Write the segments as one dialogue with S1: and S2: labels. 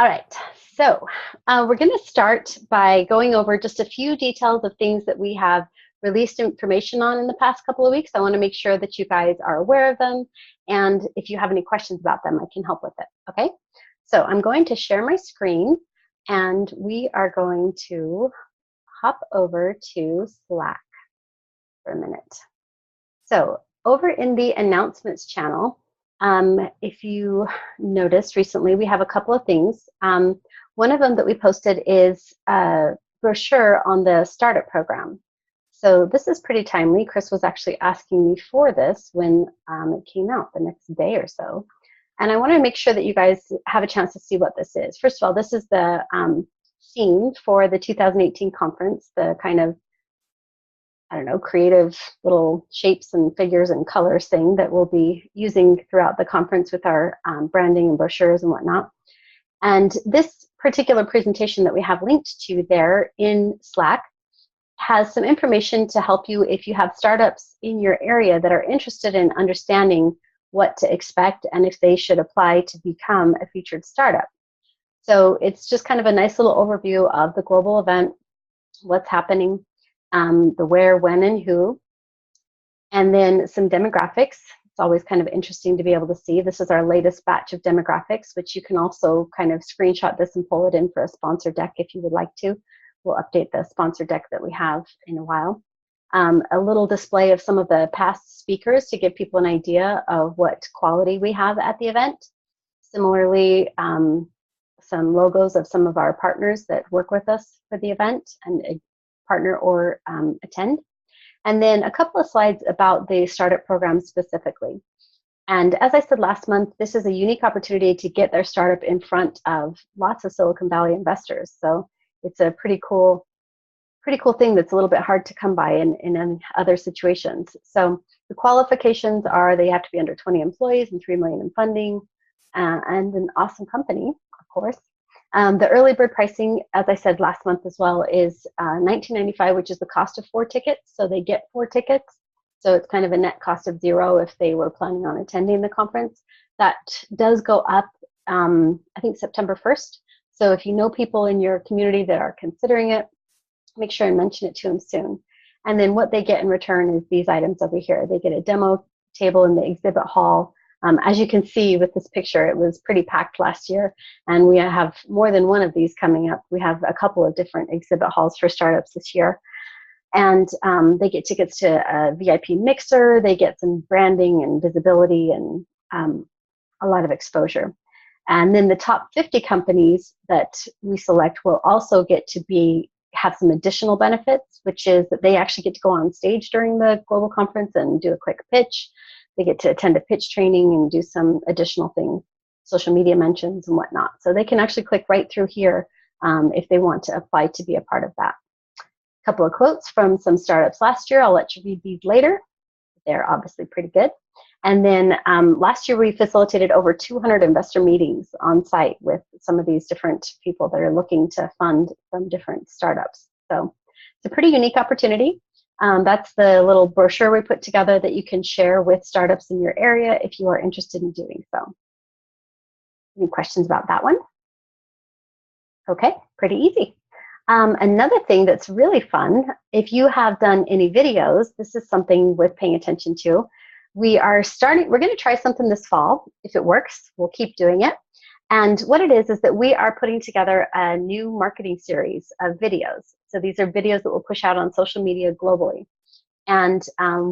S1: All right, so we're going to start by going over just a few details of things that we have released information on in the past couple of weeks. I want to make sure that you guys are aware of them, and if you have any questions about them, I can help with it, okay? So I'm going to share my screen, and we are going to hop over to Slack for a minute. So over in the announcements channel, if you noticed recently, we have a couple of things. One of them that we posted is a brochure on the startup program. So this is pretty timely. Chris was actually asking me for this when it came out the next day or so. And I want to make sure that you guys have a chance to see what this is. First of all, this is the theme for the 2018 conference, the kind of, I don't know, creative little shapes and figures and colors thing that we'll be using throughout the conference with our branding and brochures and whatnot. And this particular presentation that we have linked to there in Slack has some information to help you if you have startups in your area that are interested in understanding what to expect and if they should apply to become a featured startup. So it's just kind of a nice little overview of the global event, what's happening, the where, when, and who, and then some demographics. It's always kind of interesting to be able to see. This is our latest batch of demographics, which you can also kind of screenshot this and pull it in for a sponsor deck if you would like to. We'll update the sponsor deck that we have in a while. A little display of some of the past speakers to give people an idea of what quality we have at the event. Similarly, some logos of some of our partners that work with us for the event and partner or attend. And then a couple of slides about the startup program specifically. And as I said last month, this is a unique opportunity to get their startup in front of lots of Silicon Valley investors. So it's a pretty cool thing that's a little bit hard to come by in other situations. So the qualifications are they have to be under 20 employees and $3 million in funding and an awesome company, of course. The early bird pricing, as I said last month as well, is $19.95, which is the cost of 4 tickets. So they get 4 tickets. So it's kind of a net cost of $0 if they were planning on attending the conference. That does go up, I think, September 1st. So if you know people in your community that are considering it, make sure and mention it to them soon. And then what they get in return is these items over here. They get a demo table in the exhibit hall. As you can see with this picture, it was pretty packed last year, and we have more than one of these coming up. We have a couple of different exhibit halls for startups this year. And they get tickets to a VIP mixer, they get some branding and visibility and a lot of exposure. And then the top 50 companies that we select will also get to have some additional benefits, which is that they actually get to go on stage during the global conference and do a quick pitch. They get to attend a pitch training and do some additional things, social media mentions and whatnot. So they can actually click right through here if they want to apply to be a part of that. A couple of quotes from some startups last year. I'll let you read these later. They're obviously pretty good. And then last year we facilitated over 200 investor meetings on site with some of these different people that are looking to fund from different startups. So it's a pretty unique opportunity. That's the little brochure we put together that you can share with startups in your area if you are interested in doing so. Any questions about that one? Okay, pretty easy. Another thing that's really fun, if you have done any videos, this is something worth paying attention to. We're going to try something this fall. If it works, we'll keep doing it. And what it is that we are putting together a new marketing series of videos. So these are videos that we'll push out on social media globally. And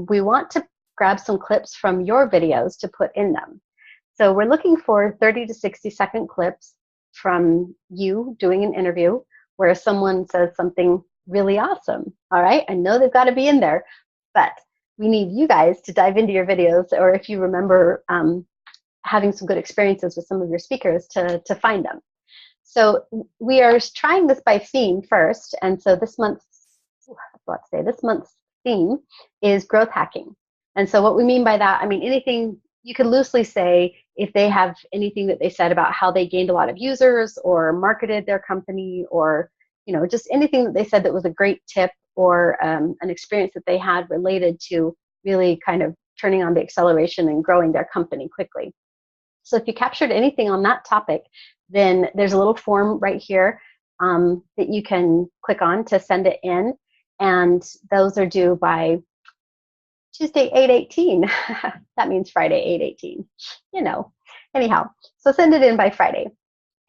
S1: we want to grab some clips from your videos to put in them. So we're looking for 30 to 60-second clips from you doing an interview where someone says something really awesome. All right, I know they've got to be in there, but we need you guys to dive into your videos, or if you remember having some good experiences with some of your speakers, to find them. So we are trying this by theme first, and so this month's theme is growth hacking. And so what we mean by that, I mean, anything you could loosely say if they have anything that they said about how they gained a lot of users or marketed their company, or just anything that they said that was a great tip or an experience that they had related to really kind of turning on the acceleration and growing their company quickly. So if you captured anything on that topic, then there's a little form right here that you can click on to send it in. And those are due by Tuesday, 8/18. That means Friday, 8/18. You know, anyhow, so send it in by Friday.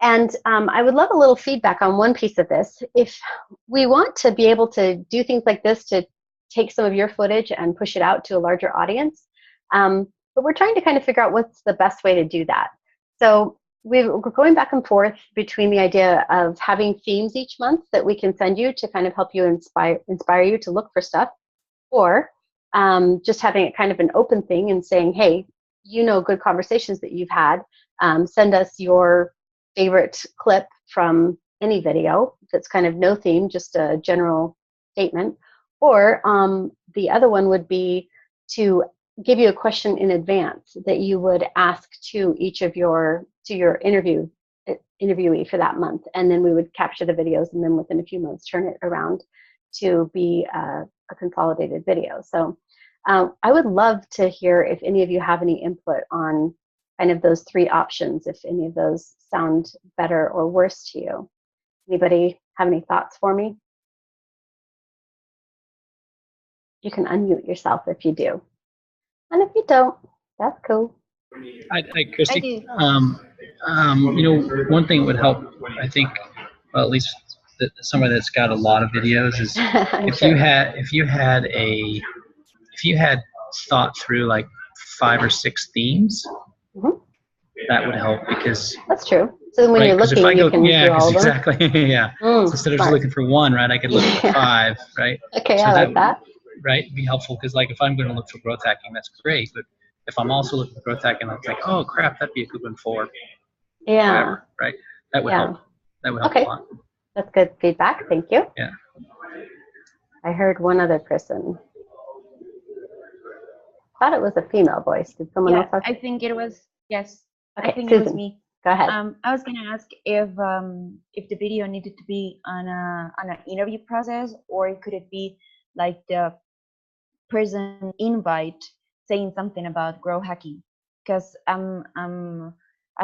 S1: And I would love a little feedback on one piece of this. If we want to be able to do things like this to take some of your footage and push it out to a larger audience, but we're trying to kind of figure out what's the best way to do that. So we're going back and forth between the idea of having themes each month that we can send you to kind of help you inspire you to look for stuff, or just having it kind of an open thing and saying, hey, you know, good conversations that you've had, send us your favorite clip from any video that's kind of no theme, just a general statement. Or the other one would be to give you a question in advance that you would ask to each of your interviewee for that month, and then we would capture the videos, and then within a few months turn it around to be a consolidated video. So I would love to hear if any of you have any input on kind of those three options, if any of those sound better or worse to you. Anybody have any thoughts for me? You can unmute yourself if you do. And if you don't, that's cool.
S2: Christy, you know, one thing that would help, I think, well, at least somebody that's got a lot of videos, is if you had thought through like 5 or 6 themes, that would help, because
S1: that's true. So when you're looking, you can do all of them.
S2: Exactly. Yeah. So instead of just looking for one, right, I could look for 5, right?
S1: Okay, so I like that.
S2: Right, it'd be helpful, because like if I'm going to look for growth hacking, that's great. But if I'm also looking for growth hacking, it's like, oh crap, that'd be a good one for.
S1: Yeah.
S2: Whatever, right. That would help. That would help a lot.
S1: That's good feedback. Thank you.
S2: Yeah.
S1: I heard one other person. Thought it was a female voice. Did someone else?
S3: I think it was. Yes.
S1: Okay,
S3: I think
S1: Susan,
S3: it was me.
S1: Go ahead.
S3: I was gonna ask if the video needed to be on an interview process, or could it be like the person invite saying something about grow hacking? Because I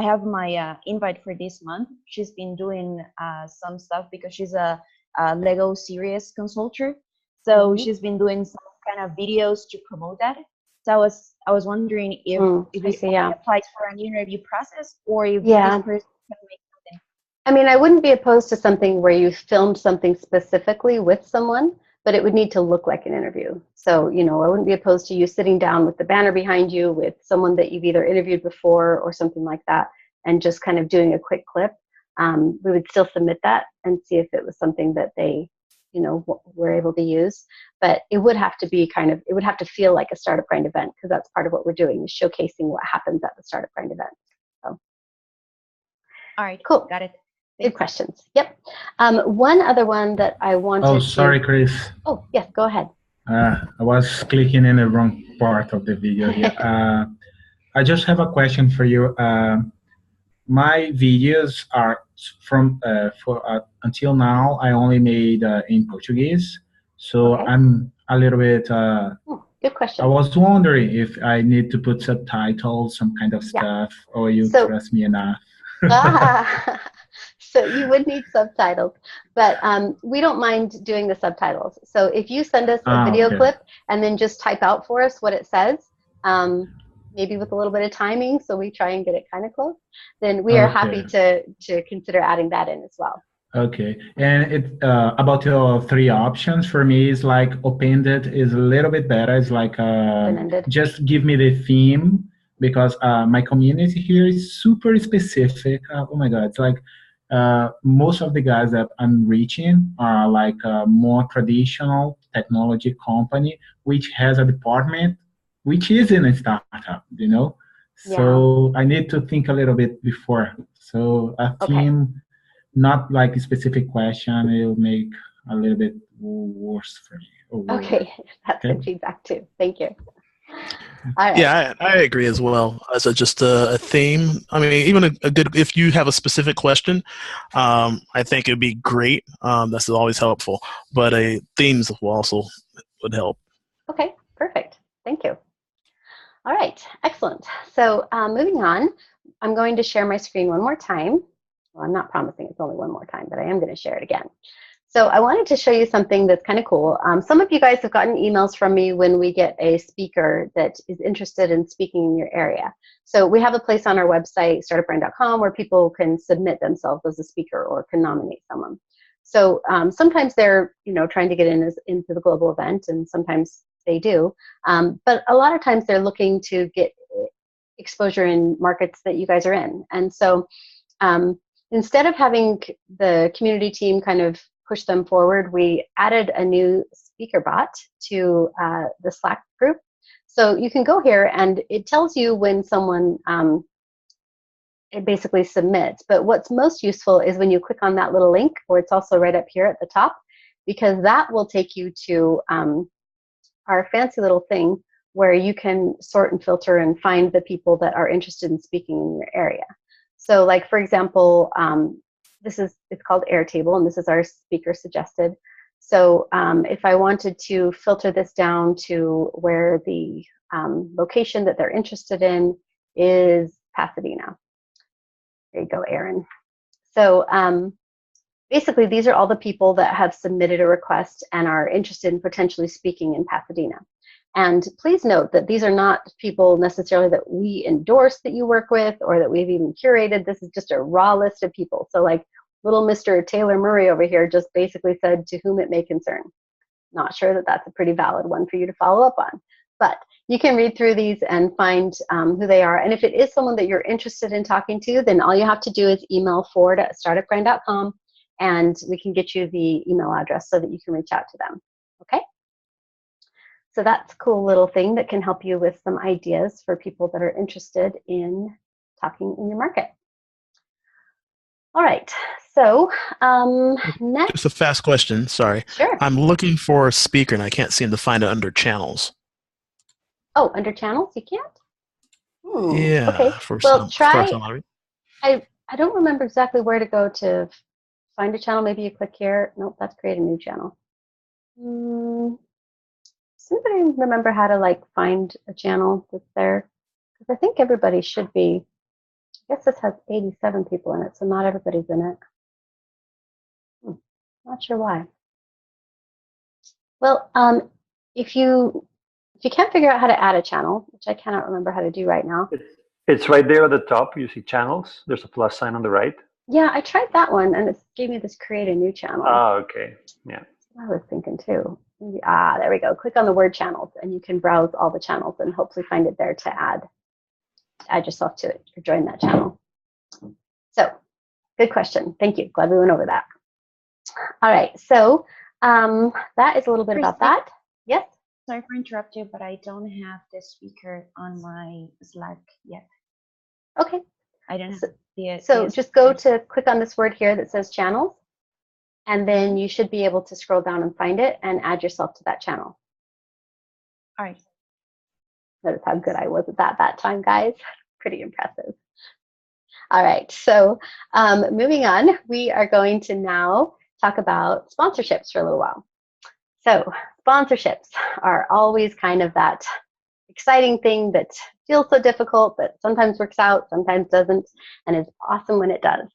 S3: have my invite for this month. She's been doing some stuff because she's a Lego series consultant. So she's been doing some kind of videos to promote that. So I was wondering if it applies for an interview process, or if this person can make something.
S1: I mean, I wouldn't be opposed to something where you filmed something specifically with someone, but it would need to look like an interview. So, you know, I wouldn't be opposed to you sitting down with the banner behind you with someone that you've either interviewed before or something like that, and just kind of doing a quick clip. We would still submit that and see if it was something that they, you know, were able to use. But it would have to be kind of, it would have to feel like a Startup Grind event, because that's part of what we're doing, is showcasing what happens at the Startup Grind event. So.
S3: All right,
S1: cool.
S3: Got it.
S1: Good questions. Yep. One other one that I wanted
S4: Oh, sorry, Chris.
S1: Oh, yes, go ahead.
S4: I was clicking in the wrong part of the video here. I just have a question for you. My videos are from until now, I only made in Portuguese. So I'm a little bit,
S1: good question.
S4: I was wondering if I need to put subtitles, some kind of stuff, or you trust me enough.
S1: So you would need subtitles, but we don't mind doing the subtitles. So if you send us a video clip and then just type out for us what it says, maybe with a little bit of timing, so we try and get it kind of close, then we are happy to consider adding that in as well.
S4: Okay, and it about your 3 options, for me is like open-ended is a little bit better. It's like just give me the theme, because my community here is super specific. Oh my God, it's like most of the guys that I'm reaching are like a more traditional technology company, which has a department which is in a startup, you know? So I need to think a little bit before. So a theme, not like a specific question, it'll make a little bit worse for me.
S1: Okay, that's good feedback too. Thank you. All right.
S5: Yeah, I agree as well. As just a theme. I mean, even a good, if you have a specific question, I think it'd be great. That's always helpful. But themes also would help.
S1: Okay, perfect. Thank you. All right, excellent. So moving on, I'm going to share my screen one more time. Well, I'm not promising it's only one more time, but I am going to share it again. So I wanted to show you something that's kind of cool. Some of you guys have gotten emails from me when we get a speaker that is interested in speaking in your area. So we have a place on our website, startupbrand.com, where people can submit themselves as a speaker or can nominate someone. So sometimes they're, trying to get into the global event, and sometimes they do. But a lot of times they're looking to get exposure in markets that you guys are in. And so instead of having the community team kind of push them forward, we added a new speaker bot to the Slack group. So you can go here and it tells you when someone it basically submits. But what's most useful is when you click on that little link, or it's also right up here at the top, because that will take you to our fancy little thing where you can sort and filter and find the people that are interested in speaking in your area. So like, for example, it's called Airtable, and this is our speaker suggested. So if I wanted to filter this down to where the location that they're interested in is Pasadena. There you go, Aaron. So basically, these are all the people that have submitted a request and are interested in potentially speaking in Pasadena. And please note that these are not people necessarily that we endorse that you work with or that we've even curated. This is just a raw list of people. So like little Mr. Taylor Murray over here just basically said, to whom it may concern. Not sure that that's a pretty valid one for you to follow up on. But you can read through these and find who they are. And if it is someone that you're interested in talking to, then all you have to do is email forward@startupbrand.com, and we can get you the email address so that you can reach out to them. Okay? So that's a cool little thing that can help you with some ideas for people that are interested in talking in your market. All right, so next.
S5: Just a fast question, sorry.
S1: Sure.
S5: I'm looking for a speaker and I can't seem to find it under channels.
S1: Oh, under channels, you can't?
S5: Yeah.
S1: Okay, well, try, I don't remember exactly where to go to find a channel. Maybe you click here. Nope, that's create a new channel. Does anybody remember how to like find a channel that's there? Because I think everybody should be. I guess this has 87 people in it, so not everybody's in it. Not sure why. Well, if you can't figure out how to add a channel, which I cannot remember how to do right now.
S6: It's right there at the top. You see channels. There's a plus sign on the right.
S1: Yeah, I tried that one, and it gave me this create a new channel.
S6: Oh, okay. Yeah.
S1: I was thinking too. Maybe, there we go. Click on the word channels, and you can browse all the channels and hopefully find it there to add yourself to it or join that channel. So, good question. Thank you. Glad we went over that. All right. So that is a little bit about that. Yes.
S3: Sorry for interrupting you, but I don't have the speaker on my Slack yet.
S1: Okay.
S3: I don't have the.
S1: So just go to click on this word here that says channels, and then you should be able to scroll down and find it and add yourself to that channel.
S3: All right.
S1: Notice how good I was at that time, guys. Pretty impressive. All right. So moving on, we are going to now talk about sponsorships for a little while. So sponsorships are always kind of that exciting thing that feels so difficult, but sometimes works out, sometimes doesn't, and is awesome when it does.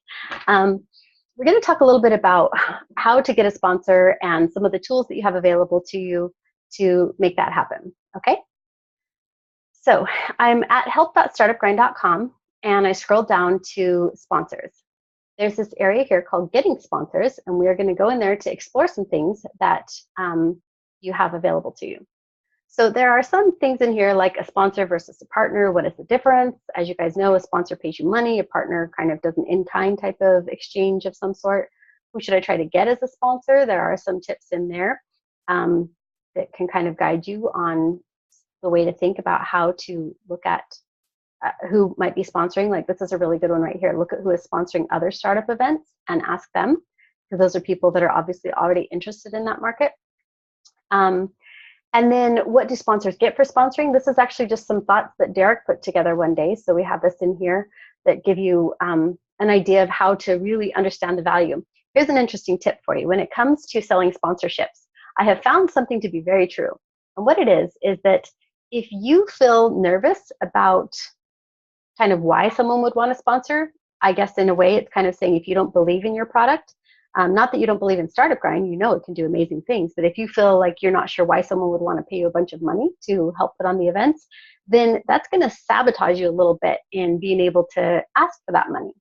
S1: We're going to talk a little bit about how to get a sponsor and some of the tools that you have available to you to make that happen, okay? So I'm at help.startupgrind.com, and I scroll down to sponsors. There's this area here called Getting Sponsors, and we are going to go in there to explore some things that you have available to you. So there are some things in here like a sponsor versus a partner. What is the difference? As you guys know, a sponsor pays you money. A partner kind of does an in-kind type of exchange of some sort. Who should I try to get as a sponsor? There are some tips in there that can kind of guide you on the way to think about how to look at who might be sponsoring. Like this is a really good one right here. Look at who is sponsoring other startup events and ask them, because those are people that are obviously already interested in that market. And then what do sponsors get for sponsoring? This is actually just some thoughts that Derek put together one day. So we have this in here that give you an idea of how to really understand the value. Here's an interesting tip for you. When it comes to selling sponsorships, I have found something to be very true. And what it is that if you feel nervous about kind of why someone would want to sponsor, I guess in a way it's kind of saying if you don't believe in your product, not that you don't believe in Startup Grind, you know it can do amazing things, but if you feel like you're not sure why someone would want to pay you a bunch of money to help put on the events, then that's going to sabotage you a little bit in being able to ask for that money.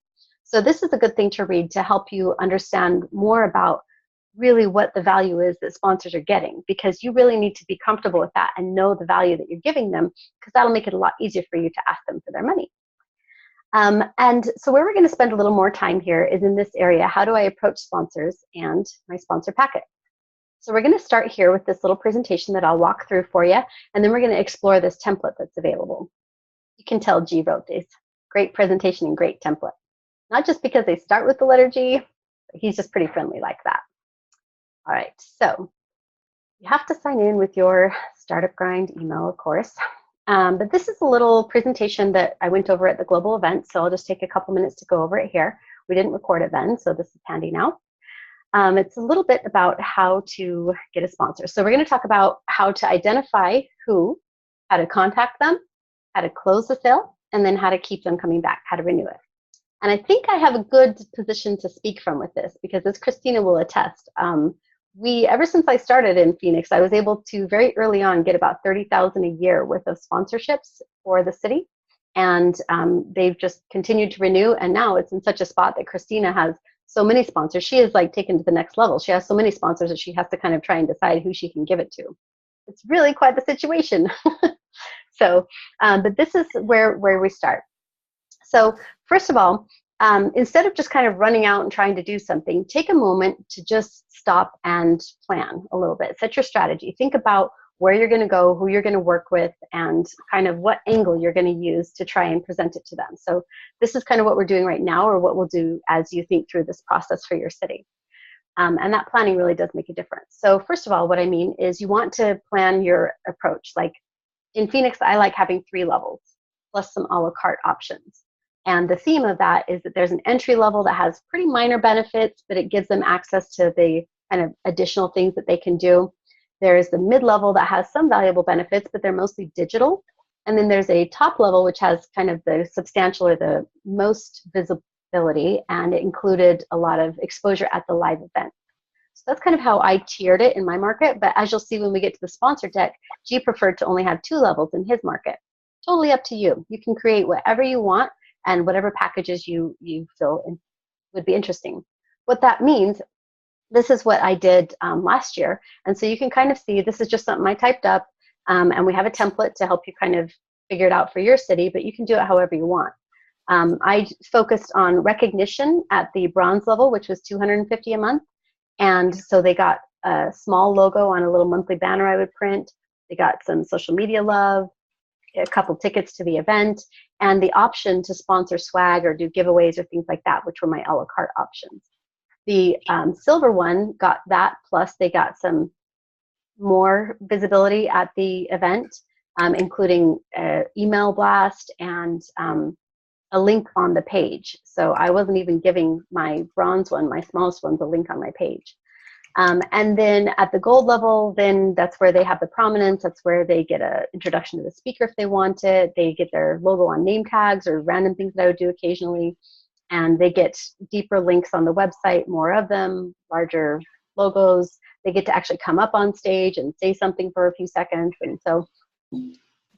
S1: So this is a good thing to read to help you understand more about really what the value is that sponsors are getting, because you really need to be comfortable with that and know the value that you're giving them, because that'll make it a lot easier for you to ask them for their money. And so where we're going to spend a little more time here is in this area. How do I approach sponsors and my sponsor packet? So we're going to start here with this little presentation that I'll walk through for you, and then we're going to explore this template that's available. You can tell G wrote this. Great presentation and great template. Not just because they start with the letter G, but he's just pretty friendly like that. All right, so you have to sign in with your Startup Grind email, of course. But this is a little presentation that I went over at the global event, so I'll just take a couple minutes to go over it here. We didn't record it then, so this is handy now. It's a little bit about how to get a sponsor. So we're going to talk about how to identify who, how to contact them, how to close the sale, and then how to keep them coming back, how to renew it. And I think I have a good position to speak from with this, because as Christina will attest, ever since I started in Phoenix, I was able to very early on get about $30,000 a year worth of sponsorships for the city. And they've just continued to renew. And now it's in such a spot that Christina has so many sponsors. She is like taken to the next level. She has so many sponsors that she has to kind of try and decide who she can give it to. It's really quite the situation. So, but this is where we start. So first of all, instead of just kind of running out and trying to do something, take a moment to just stop and plan a little bit. Set your strategy. Think about where you're going to go, who you're going to work with, and kind of what angle you're going to use to try and present it to them. So this is kind of what we're doing right now, or what we'll do as you think through this process for your city. And that planning really does make a difference. So first of all, what I mean is you want to plan your approach. Like in Phoenix, I like having 3 levels plus some a la carte options. And the theme of that is that there's an entry level that has pretty minor benefits, but it gives them access to the kind of additional things that they can do. There's the mid-level that has some valuable benefits, but they're mostly digital. And then there's a top level, which has kind of the substantial or the most visibility, and it included a lot of exposure at the live event. So that's kind of how I tiered it in my market. But as you'll see when we get to the sponsor deck, G preferred to only have 2 levels in his market. Totally up to you. You can create whatever you want and whatever packages you feel would be interesting. What that means, this is what I did last year. And so you can kind of see, this is just something I typed up, and we have a template to help you kind of figure it out for your city, but you can do it however you want. I focused on recognition at the bronze level, which was $250 a month. And so they got a small logo on a little monthly banner I would print. They got some social media love, a couple tickets to the event, and the option to sponsor swag or do giveaways or things like that, which were my a la carte options. The silver one got that, plus they got some more visibility at the event, including an email blast and a link on the page. So I wasn't even giving my bronze one, my smallest one, the link on my page. And then at the gold level, then that's where they have the prominence. That's where they get an introduction to the speaker if they want it. They get their logo on name tags or random things that I would do occasionally. And they get deeper links on the website, more of them, larger logos. They get to actually come up on stage and say something for a few seconds. And so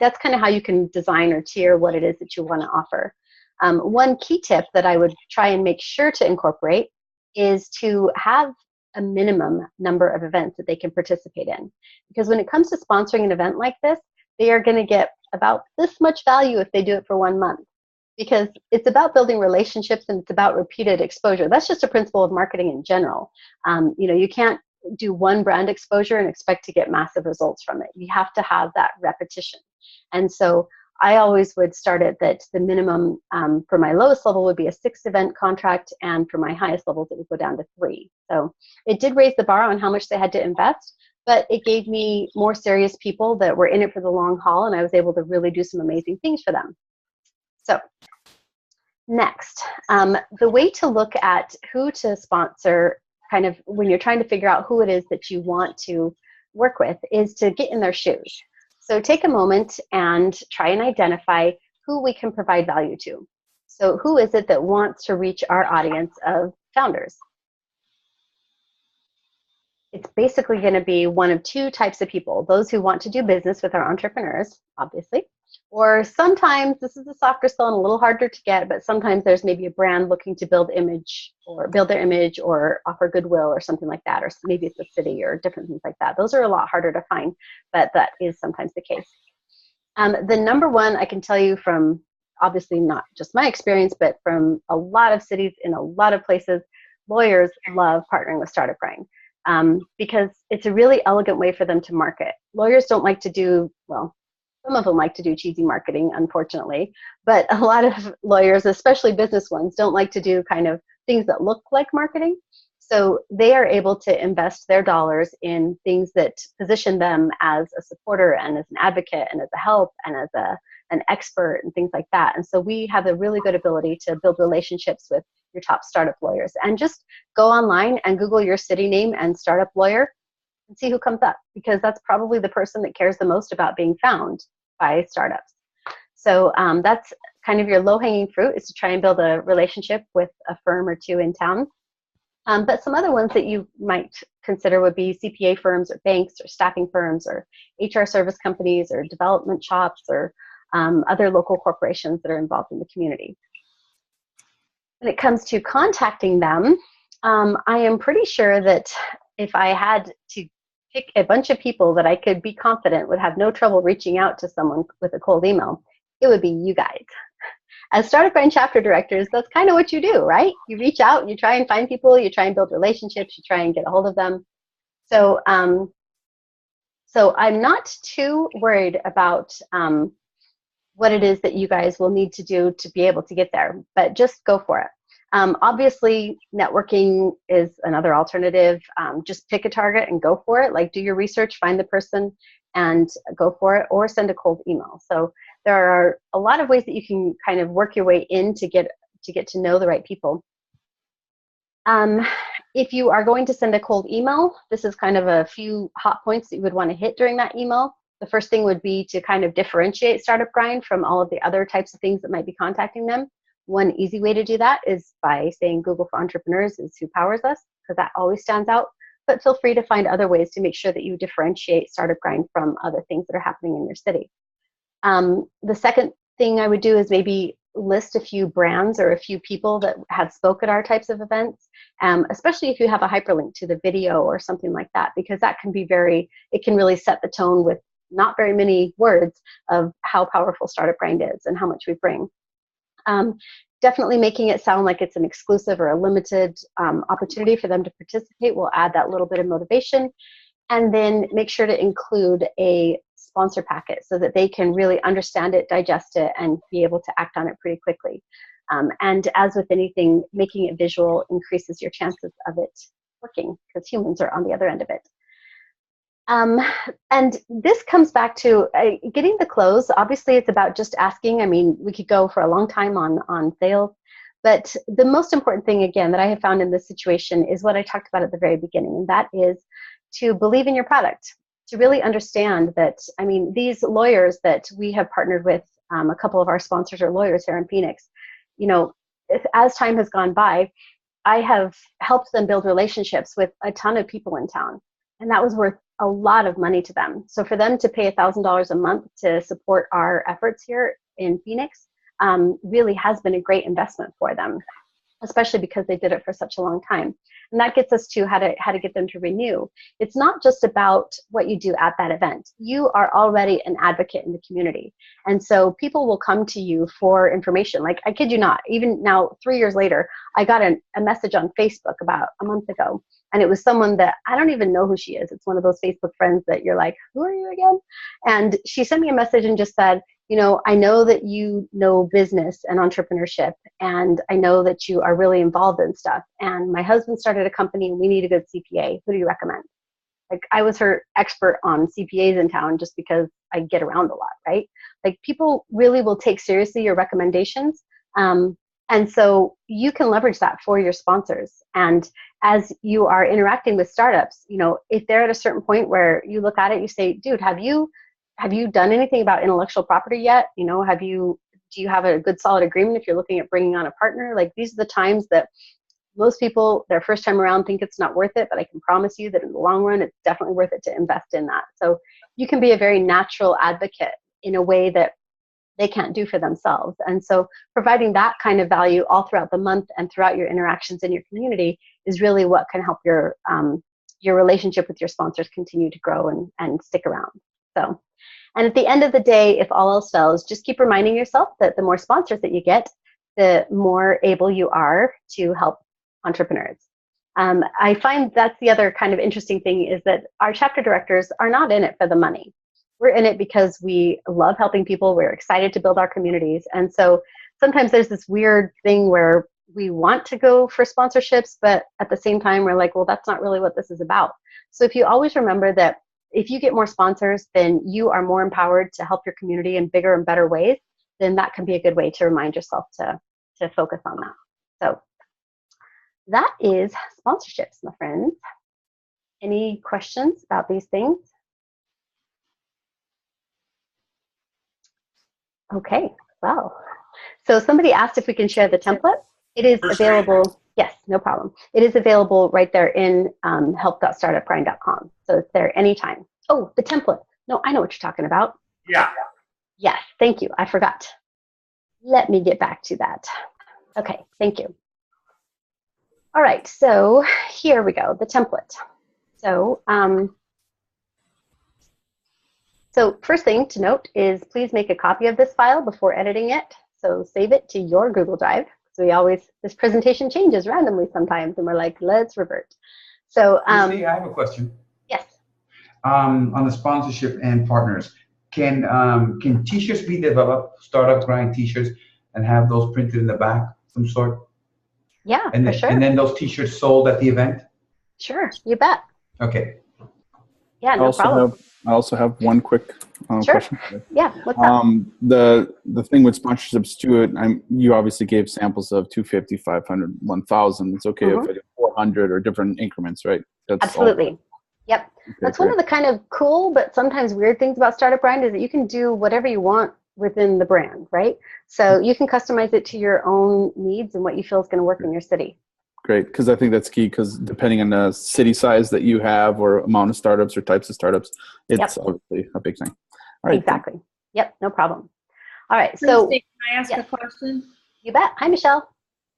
S1: that's kind of how you can design or tier what it is that you want to offer. One key tip that I would try and make sure to incorporate is to have a minimum number of events that they can participate in. Because when it comes to sponsoring an event like this, they are going to get about this much value if they do it for 1 month. Because it's about building relationships and it's about repeated exposure. That's just a principle of marketing in general. You can't do one brand exposure and expect to get massive results from it. You have to have that repetition. And so I always would start at that the minimum for my lowest level would be a 6 event contract, and for my highest levels it would go down to 3. So it did raise the bar on how much they had to invest, but it gave me more serious people that were in it for the long haul, and I was able to really do some amazing things for them. So next, the way to look at who to sponsor, kind of when you're trying to figure out who it is that you want to work with, is to get in their shoes. So take a moment and try and identify who we can provide value to. So who is it that wants to reach our audience of founders? It's basically going to be one of two types of people: those who want to do business with our entrepreneurs, obviously, or sometimes this is a softer sell and a little harder to get, but sometimes there's maybe a brand looking to build their image or offer goodwill or something like that, or maybe it's a city or different things like that. Those are a lot harder to find, but that is sometimes the case. The number one, I can tell you from obviously not just my experience, but from a lot of cities in a lot of places, lawyers love partnering with Startup Grind. Because it's a really elegant way for them to market. Lawyers don't like to do, well, some of them like to do cheesy marketing, unfortunately, but a lot of lawyers, especially business ones, don't like to do kind of things that look like marketing. So they are able to invest their dollars in things that position them as a supporter and as an advocate and as a help and as an expert and things like that. And so we have a really good ability to build relationships with your top startup lawyers. And just go online and Google your city name and startup lawyer and see who comes up, because that's probably the person that cares the most about being found by startups. So that's kind of your low-hanging fruit, is to try and build a relationship with a firm or two in town. But some other ones that you might consider would be CPA firms or banks or staffing firms or HR service companies or development shops or other local corporations that are involved in the community. When it comes to contacting them, I am pretty sure that if I had to pick a bunch of people that I could be confident would have no trouble reaching out to someone with a cold email, it would be you guys. As Startup Grind chapter directors, that's kind of what you do, right? You reach out, you try and find people, you try and build relationships, you try and get a hold of them. So, so I'm not too worried about what it is that you guys will need to do to be able to get there, but just go for it. Obviously, networking is another alternative. Just pick a target and go for it. Like, do your research, find the person, and go for it, or send a cold email. So there are a lot of ways that you can kind of work your way in to get to know the right people. If you are going to send a cold email, this is kind of a few hot points that you would want to hit during that email. The first thing would be to kind of differentiate Startup Grind from all of the other types of things that might be contacting them. One easy way to do that is by saying Google for Entrepreneurs is who powers us, because that always stands out. But feel free to find other ways to make sure that you differentiate Startup Grind from other things that are happening in your city. The second thing I would do is maybe list a few brands or a few people that have spoke at our types of events, especially if you have a hyperlink to the video or something like that, because that can be it can really set the tone with not very many words of how powerful Startup Grind is and how much we bring. Definitely making it sound like it's an exclusive or a limited opportunity for them to participate will add that little bit of motivation. And then make sure to include a sponsor packet so that they can really understand it, digest it, and be able to act on it pretty quickly. And as with anything, making it visual increases your chances of it working, because humans are on the other end of it. And this comes back to getting the close. Obviously, it's about just asking. I mean, we could go for a long time on sales, but the most important thing, again, that I have found in this situation is what I talked about at the very beginning, and that is to believe in your product, to really understand that, I mean, these lawyers that we have partnered with, a couple of our sponsors are lawyers here in Phoenix, you know, as time has gone by, I have helped them build relationships with a ton of people in town, and that was worth a lot of money to them. So for them to pay $1,000 a month to support our efforts here in Phoenix really has been a great investment for them, especially because they did it for such a long time. And that gets us to how to get them to renew. It's not just about what you do at that event. You are already an advocate in the community. And so people will come to you for information. Like, I kid you not, even now, 3 years later, I got a message on Facebook about a month ago. And it was someone that I don't even know who she is. It's one of those Facebook friends that you're like, who are you again? And she sent me a message and just said, you know, I know that you know business and entrepreneurship, and I know that you are really involved in stuff. And my husband started a company and we need a good CPA. Who do you recommend? Like, I was her expert on CPAs in town just because I get around a lot, right? Like, people really will take seriously your recommendations. And so you can leverage that for your sponsors. And as you are interacting with startups, you know, if they're at a certain point where you look at it, you say, dude, have you done anything about intellectual property yet? You know, do you have a good solid agreement if you're looking at bringing on a partner? Like, these are the times that most people, their first time around, think it's not worth it, but I can promise you that in the long run, it's definitely worth it to invest in that. So you can be a very natural advocate in a way that they can't do for themselves. And so providing that kind of value all throughout the month and throughout your interactions in your community is really what can help your relationship with your sponsors continue to grow and stick around. So, and at the end of the day, if all else fails, just keep reminding yourself that the more sponsors that you get, the more able you are to help entrepreneurs. I find that's the other kind of interesting thing, is that our chapter directors are not in it for the money. We're in it because we love helping people. We're excited to build our communities. And so sometimes there's this weird thing where we want to go for sponsorships, but at the same time, we're like, well, that's not really what this is about. So if you always remember that if you get more sponsors, then you are more empowered to help your community in bigger and better ways, then that can be a good way to remind yourself to focus on that. So that is sponsorships, my friends. Any questions about these things? Okay, well, so somebody asked if we can share the template. It is available. Yes, no problem. It is available right there in help.startupgrind.com. So it's there anytime. Oh, the template. No, I know what you're talking about.
S7: Yeah.
S1: Yes, thank you. I forgot. Let me get back to that. Okay, thank you. All right, so here we go, the template. So, so first thing to note is please make a copy of this file before editing it. So save it to your Google Drive. So this presentation changes randomly sometimes, and we're like, let's revert. So,
S7: Christy, I have a question.
S1: Yes.
S7: On the sponsorship and partners, can t-shirts be developed, Startup Grind t-shirts, and have those printed in the back, some sort?
S1: Yeah, for sure.
S7: And then those t-shirts sold at the event?
S1: Sure, you bet.
S7: Okay.
S1: Yeah, no problem.
S8: I also have one quick question.
S1: Yeah, what's up?
S8: The thing with sponsorships too, you obviously gave samples of 250, 500, 1,000. It's okay if I do 400 or different increments, right? That's
S1: absolutely. Yep. Okay, that's one of the kind of cool but sometimes weird things about Startup Grind, is that you can do whatever you want within the brand, right? So you can customize it to your own needs and what you feel is going to work in your city.
S8: Great, because I think that's key, because depending on the city size that you have or amount of startups or types of startups, it's obviously a big thing. All right.
S1: Exactly. Yep, no problem. All right, so.
S9: Can I ask a question?
S1: You bet. Hi, Michelle.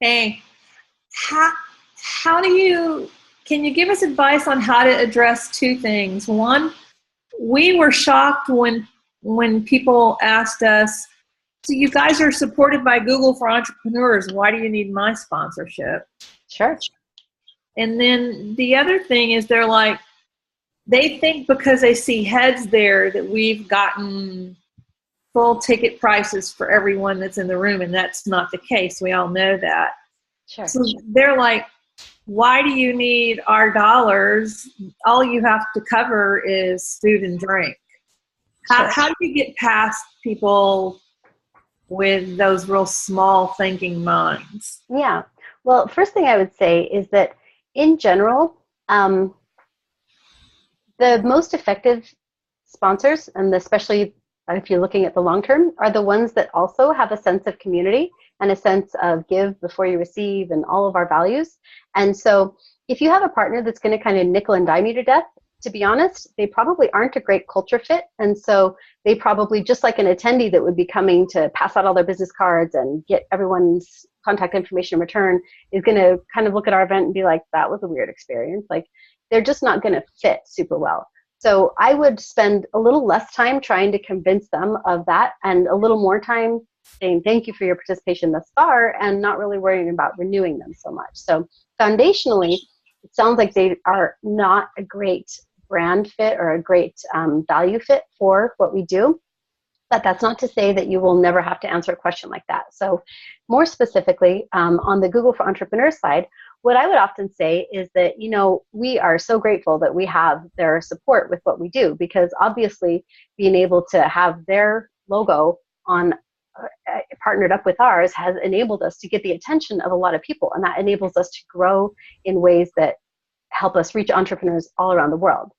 S9: Hey, can you give us advice on how to address two things? One, we were shocked when people asked us, so you guys are supported by Google for Entrepreneurs, why do you need my sponsorship?
S1: Sure.
S9: And then the other thing is they think because they see heads there that we've gotten full ticket prices for everyone that's in the room, and that's not the case. We all know that.
S1: Sure.
S9: So they're like, why do you need our dollars? All you have to cover is food and drink. How do you get past people with those real small thinking minds?
S1: Yeah. Well, first thing I would say is that in general, the most effective sponsors, and especially if you're looking at the long term, are the ones that also have a sense of community and a sense of give before you receive and all of our values. And so if you have a partner that's going to kind of nickel and dime you to death, to be honest, they probably aren't a great culture fit. And so they probably, just like an attendee that would be coming to pass out all their business cards and get everyone's contact information in return, is going to kind of look at our event and be like, that was a weird experience. Like, they're just not going to fit super well. So I would spend a little less time trying to convince them of that, and a little more time saying thank you for your participation thus far, and not really worrying about renewing them so much. So foundationally, it sounds like they are not a great brand fit or a great value fit for what we do. But that's not to say that you will never have to answer a question like that. So more specifically, on the Google for Entrepreneurs side, what I would often say is that, we are so grateful that we have their support with what we do, because obviously being able to have their logo on partnered up with ours has enabled us to get the attention of a lot of people, and that enables us to grow in ways that help us reach entrepreneurs all around the world.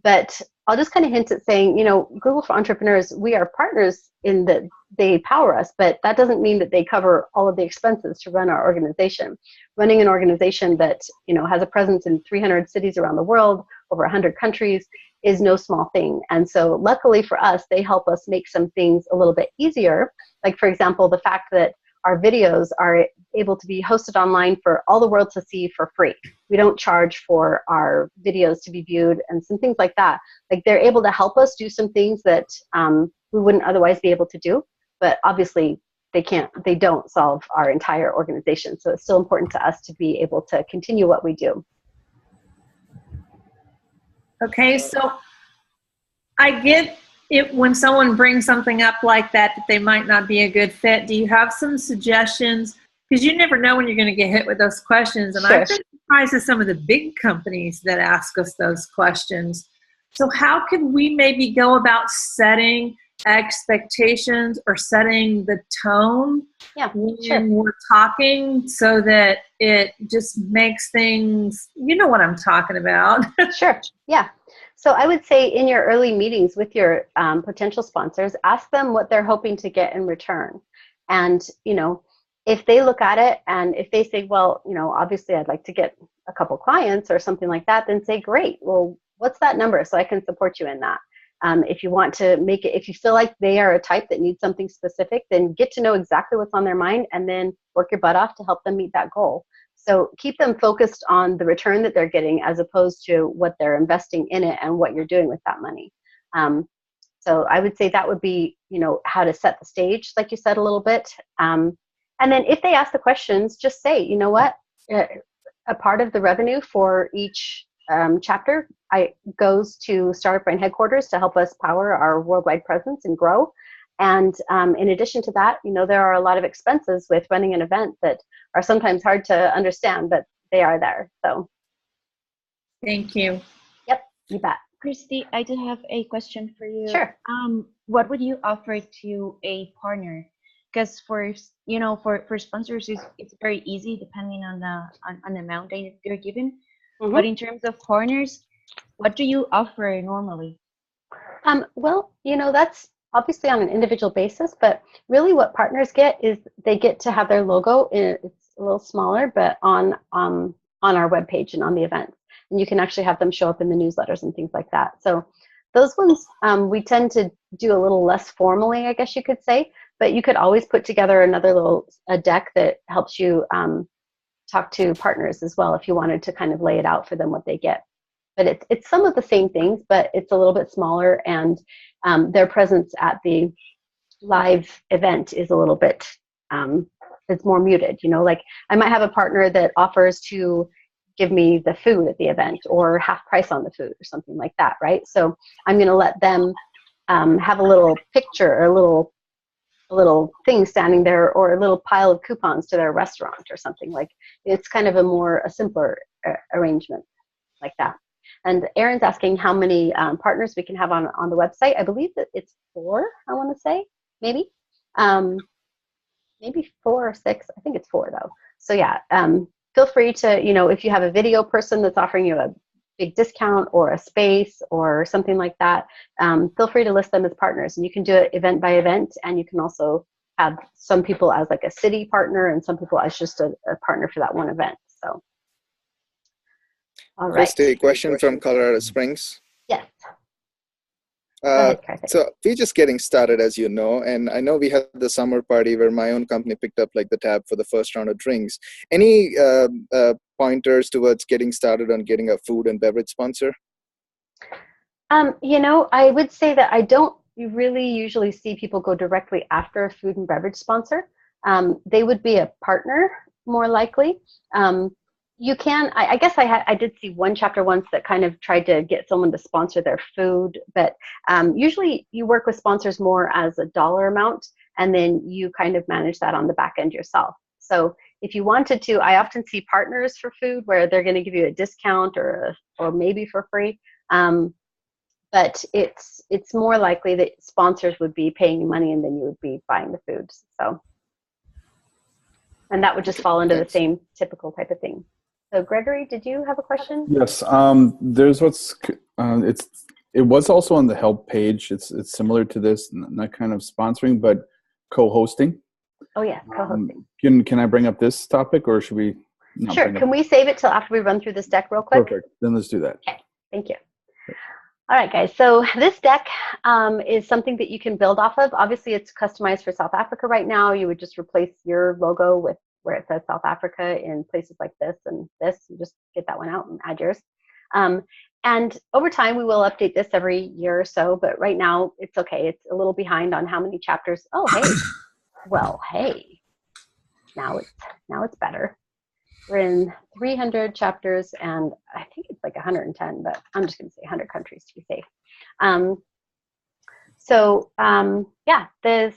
S1: But I'll just kind of hint at saying, Google for Entrepreneurs, we are partners in that they power us, but that doesn't mean that they cover all of the expenses to run our organization. Running an organization that, has a presence in 300 cities around the world, over 100 countries, is no small thing. And so luckily for us, they help us make some things a little bit easier. Like, for example, the fact that our videos are able to be hosted online for all the world to see for free. We don't charge for our videos to be viewed and some things like that. Like, they're able to help us do some things that we wouldn't otherwise be able to do. But obviously, they don't solve our entire organization. So it's still important to us to be able to continue what we do.
S9: Okay, so I get it when someone brings something up like that they might not be a good fit. Do you have some suggestions? Because you never know when you're going to get hit with those questions. And
S1: Sure.
S9: I've been surprised at some of the big companies that ask us those questions. So how could we maybe go about setting expectations or setting the tone when we're talking so that it just makes things, you know what I'm talking about?
S1: Sure, yeah. So I would say in your early meetings with your potential sponsors, ask them what they're hoping to get in return. And, if they look at it and if they say, well, obviously I'd like to get a couple clients or something like that, then say, great, well, what's that number so I can support you in that? If you want to make it, if you feel like they are a type that needs something specific, then get to know exactly what's on their mind and then work your butt off to help them meet that goal. So keep them focused on the return that they're getting as opposed to what they're investing in it and what you're doing with that money. So I would say that would be, how to set the stage, like you said a little bit. And then if they ask the questions, just say, you know what, a part of the revenue for each chapter goes to Startup Brain headquarters to help us power our worldwide presence and grow. And in addition to that, there are a lot of expenses with running an event that are sometimes hard to understand, but they are there. So,
S9: thank you.
S1: Yep, you bet.
S3: Christy, I do have a question for you.
S1: Sure.
S3: What would you offer to a partner? Because for sponsors, it's very easy depending on the amount that they're given. Mm-hmm. But in terms of partners, what do you offer normally?
S1: Well, that's obviously on an individual basis, but really what partners get is they get to have their logo. It's a little smaller, but on our webpage and on the event. And you can actually have them show up in the newsletters and things like that. So those ones we tend to do a little less formally, I guess you could say, but you could always put together another a deck that helps you talk to partners as well if you wanted to kind of lay it out for them what they get. But it's some of the same things, but it's a little bit smaller, and their presence at the live event is a little bit, it's more muted. Like I might have a partner that offers to give me the food at the event or half price on the food or something like that, right? So I'm going to let them have a little picture or a little thing standing there or a little pile of coupons to their restaurant or something. Like it's kind of a simpler arrangement like that. And Aaron's asking how many partners we can have on the website. I believe that it's 4, I want to say, maybe. Maybe 4 or 6. I think it's 4 though. So yeah, feel free to, if you have a video person that's offering you a big discount or a space or something like that, feel free to list them as partners. And you can do it event by event, and you can also have some people as like a city partner and some people as just a partner for that one event. So. All right.
S10: Christy, question from Colorado Springs.
S1: Yes.
S10: So we're just getting started, as you know, and I know we had the summer party where my own company picked up like the tab for the first round of drinks. Any pointers towards getting started on getting a food and beverage sponsor?
S1: I would say that I don't really usually see people go directly after a food and beverage sponsor. They would be a partner more likely. You can, I guess I did see one chapter once that kind of tried to get someone to sponsor their food, but usually you work with sponsors more as a dollar amount, and then you kind of manage that on the back end yourself. So if you wanted to, I often see partners for food where they're going to give you a discount or maybe for free, but it's more likely that sponsors would be paying you money and then you would be buying the food. So, and that would just fall into the same typical type of thing. So Gregory, did you have a question?
S8: Yes, there's it's it was also on the help page. It's similar to this, not kind of sponsoring, but co-hosting.
S1: Oh yeah, co-hosting.
S8: Can I bring up this topic, or should we not
S1: Sure. Can we save it till after we run through this deck real quick?
S8: Perfect. Then let's do that.
S1: Okay. Thank you. All right, guys. So this deck is something that you can build off of. Obviously, it's customized for South Africa right now. You would just replace your logo with where it says South Africa in places like this and this. You just get that one out and add yours. And over time, we will update this every year or so. But right now, it's okay. It's a little behind on how many chapters. Oh, hey. Well, hey. Now it's better. We're in 300 chapters, and I think it's like 110, but I'm just going to say 100 countries to be safe. Yeah, there's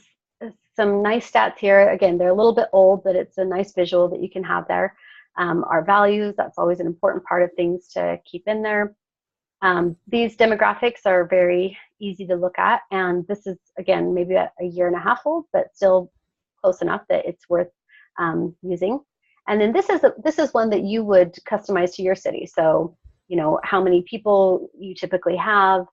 S1: some nice stats here. Again, they're a little bit old, but it's a nice visual that you can have there. Our values, that's always an important part of things to keep in there. These demographics are very easy to look at, and this is, again, maybe a year and a half old, but still close enough that it's worth using. And then this is one that you would customize to your city. So, you know, how many people you typically have,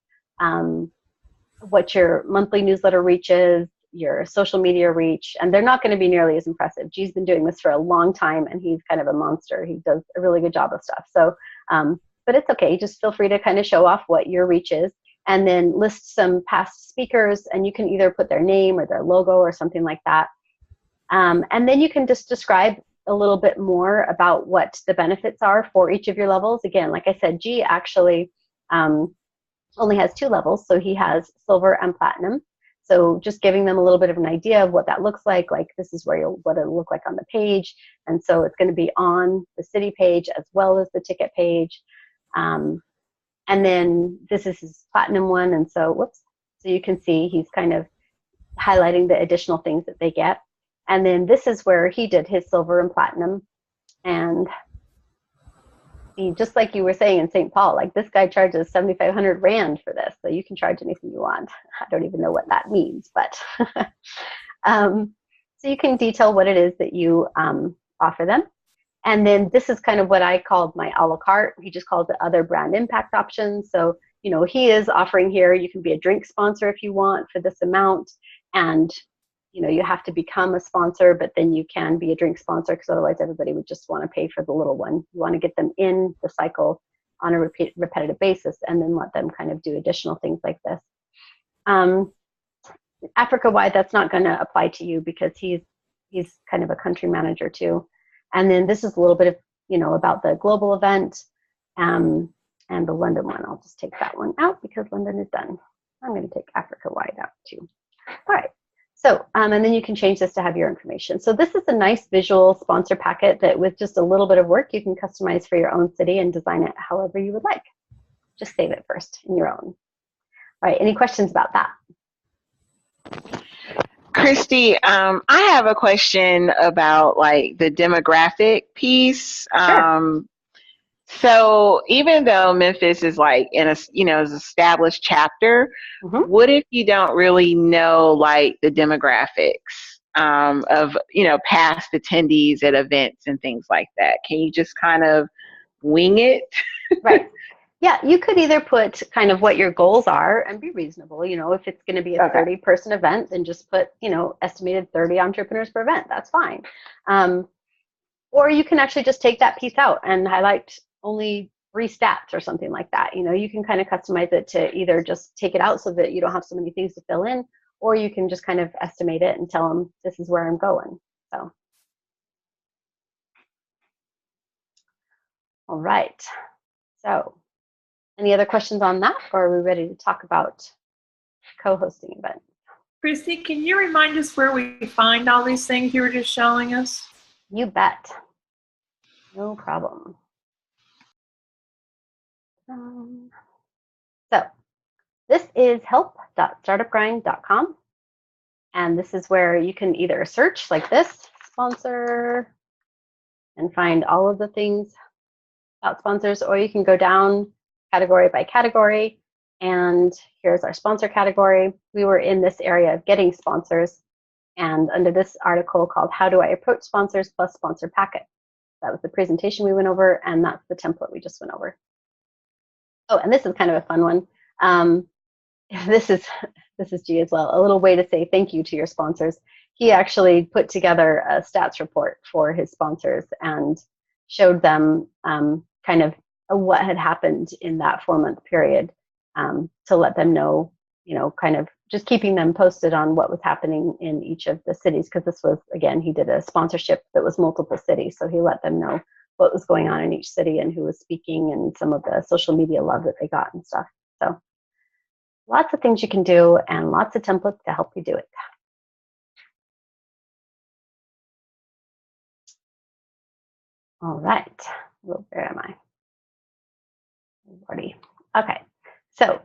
S1: what your monthly newsletter reach is, your social media reach, and they're not going to be nearly as impressive. G's been doing this for a long time, and he's kind of a monster. He does a really good job of stuff. So, but it's okay. Just feel free to kind of show off what your reach is, and then list some past speakers, and you can either put their name or their logo or something like that. And then you can just describe a little bit more about what the benefits are for each of your levels. Again, like I said, G actually only has 2 levels, so he has silver and platinum. So just giving them a little bit of an idea of what that looks like this is what it'll look like on the page. And so it's going to be on the city page as well as the ticket page. And then this is his platinum one. And so, so you can see he's kind of highlighting the additional things that they get. And then this is where he did his silver and platinum. And just like you were saying in St. Paul, like this guy charges 7,500 Rand for this. So you can charge anything you want. I don't even know what that means, but so you can detail what it is that you offer them. And then this is kind of what I called my a la carte. He just calls it other brand impact options. So, you know, he is offering here, you can be a drink sponsor if you want for this amount. And you know, you have to become a sponsor, but then you can be a drink sponsor because otherwise everybody would just want to pay for the little one. You want to get them in the cycle on a repetitive basis and then let them kind of do additional things like this. Africa-wide, that's not going to apply to you because he's kind of a country manager too. And then this is a little bit of, you know, about the global event and the London one. I'll just take that one out because London is done. I'm going to take Africa-wide out too. All right. So, and then you can change this to have your information. So this is a nice visual sponsor packet that with just a little bit of work, you can customize for your own city and design it however you would like. Just save it first in your own. All right, any questions about that?
S11: Christy, I have a question about like the demographic piece.
S1: Sure.
S11: So even though Memphis is like in a, you know, is an established chapter, what if you don't really know like the demographics of, you know, past attendees at events and things like that? Can you just kind of wing it? Right.
S1: Yeah, you could either put kind of what your goals are and be reasonable. You know, if it's going to be a 30-person event, then just put, you know, estimated 30 entrepreneurs per event. That's fine. Or you can actually just take that piece out and highlight only 3 stats or something like that. You know, you can kind of customize it to either just take it out so that you don't have so many things to fill in, or you can just kind of estimate it and tell them this is where I'm going. So, all right. So, any other questions on that, or are we ready to talk about co-hosting events?
S9: Christy, can you remind us where we find all these things you were just showing us?
S1: You bet. No problem. So this is help.startupgrind.com, and this is where you can either search like this, sponsor, and find all of the things about sponsors, or you can go down category by category, and here's our sponsor category. We were in this area of getting sponsors, and under this article called How Do I Approach Sponsors plus Sponsor Packet. That was the presentation we went over, and that's the template we just went over. Oh, and this is kind of a fun one. This is G as well. A little way to say thank you to your sponsors. He actually put together a stats report for his sponsors and showed them kind of what had happened in that 4-month period to let them know, kind of just keeping them posted on what was happening in each of the cities, because this was, again, he did a sponsorship that was multiple cities, so he let them know what was going on in each city and who was speaking and some of the social media love that they got and stuff. So lots of things you can do and lots of templates to help you do it. All right, where am I? Okay, so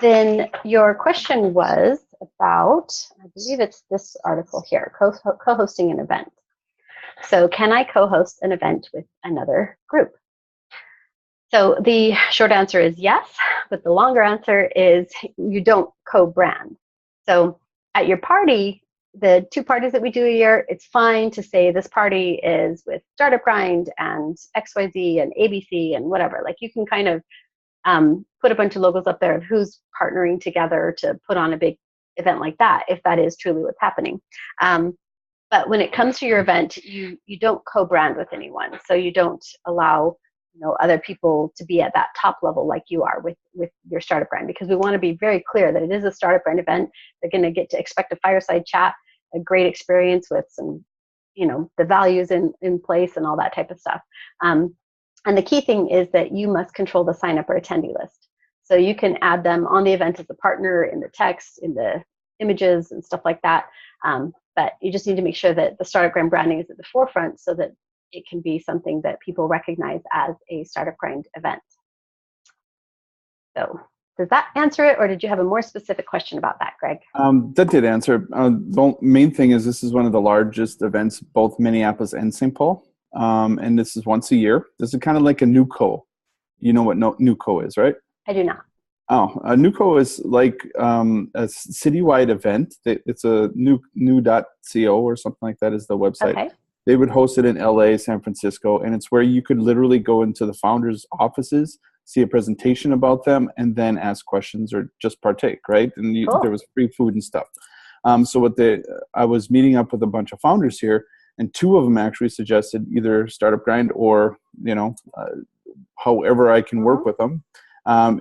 S1: then your question was about, I believe it's this article here, co-hosting an event. So can I co-host an event with another group? So the short answer is yes, but the longer answer is you don't co-brand. So at your party, the 2 parties that we do a year, it's fine to say this party is with Startup Grind and XYZ and ABC and whatever. Like, you can kind of put a bunch of logos up there of who's partnering together to put on a big event like that, if that is truly what's happening. But when it comes to your event, you don't co-brand with anyone. So you don't allow other people to be at that top level like you are with your Startup Grind, because we want to be very clear that it is a Startup Grind event. They're going to get to expect a fireside chat, a great experience with some, the values in place and all that type of stuff. And the key thing is that you must control the sign up or attendee list. So you can add them on the event as a partner in the text, in the images and stuff like that. But you just need to make sure that the Startup Grind branding is at the forefront so that it can be something that people recognize as a Startup Grind event. So does that answer it, or did you have a more specific question about that, Greg?
S8: That did answer. The main thing is this is one of the largest events, both Minneapolis and St. Paul. And this is once a year. This is kind of like a NUCO. You know what NUCO is, right?
S1: I do not.
S8: Oh, a NUCO is like a citywide event. It's a new.co or something like that is the website.
S1: Okay.
S8: They would host it in LA, San Francisco, and it's where you could literally go into the founders' offices, see a presentation about them, and then ask questions or just partake, right? And
S1: Cool.
S8: There was free food and stuff. So I was meeting up with a bunch of founders here, and 2 of them actually suggested either Startup Grind or, however I can work with them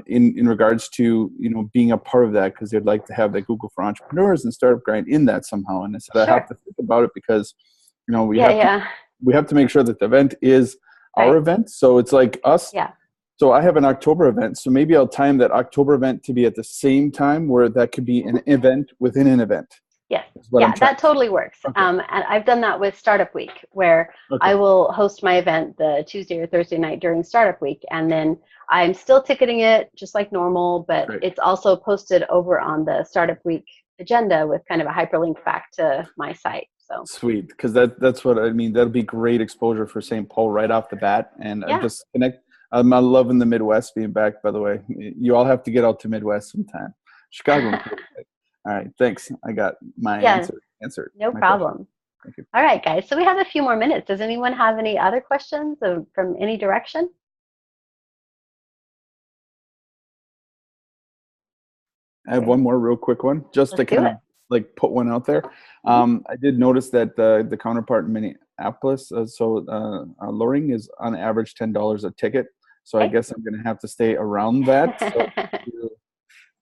S8: in regards to, being a part of that, because they'd like to have that Google for Entrepreneurs and Startup Grind in that somehow. And I said,
S1: Sure.
S8: I have to think about it because, we have to make sure that the event is our event. So it's like us.
S1: Yeah.
S8: So I have an October event. So maybe I'll time that October event to be at the same time where that could be an event within an event.
S1: Yes. Yeah, that totally works.
S8: Okay.
S1: And I've done that with Startup Week, where I will host my event the Tuesday or Thursday night during Startup Week. And then I'm still ticketing it just like normal, but it's also posted over on the Startup Week agenda with kind of a hyperlink back to my site. So
S8: sweet, because that's what I mean. That'll be great exposure for St. Paul right off the bat, and I just connect. I'm loving the Midwest being back. By the way, you all have to get out to Midwest sometime. Chicago. All right, thanks. I got my answer.
S1: No problem.
S8: Thank you.
S1: All right, guys. So we have a few more minutes. Does anyone have any other questions from any direction?
S8: I have one more real quick one, just to kind of like put one out there. I did notice that the counterpart in Minneapolis, Loring is on average $10 a ticket. So I guess I'm going to have to stay around that to